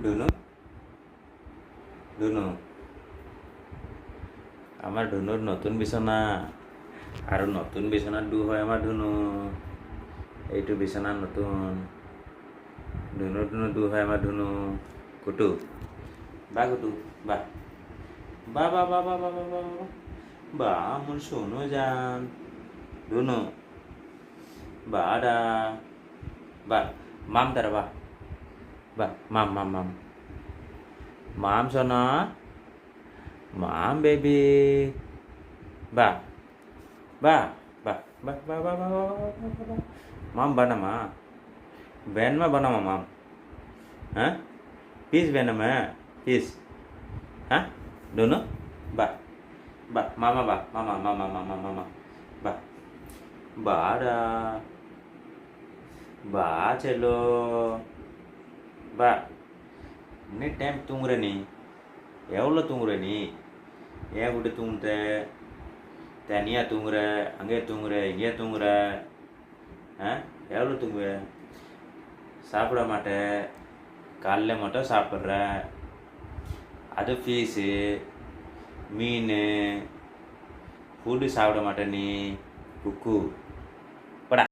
ধুনু ধুনু আমার ধুনুর নতুন বিছনা আৰু নতুন বিছনাত দু হয় আমাৰ ধুনু এইটো বিছনা নতুন ধুনু ধুনু দু হয় আমাৰ ধুনু কুটু বা কুটু বা বা বা বা বা বা বা বা বা বা মোৰ সোনো জান ধুনু বা দা বা মাম দাদা বা মাম মাম মাম মাম সোনা মাম বেবি বা ba ba ba ba ba ba ba ba ba ba mam bana ma van ma bana ma mam huh peace van ma peace huh dono ba ba mama ba mama mama mama mama ba ba da ba chalo ba நீ time தூங்குற நீ எவ்வளோ தூங்குற நீ ஏன் விட்டு தூங்குற தனியாக தூங்குற அங்கேயே தூங்குற இங்கேயே தூங்குற ஆ எவ்வளோ தூங்குவ சாப்பிட மாட்டேன் காலைல மட்டும் சாப்பிட்ற அது ஃபீஸு மீன் ஃபுட்டு சாப்பிட மாட்டேன் நீ குக்கு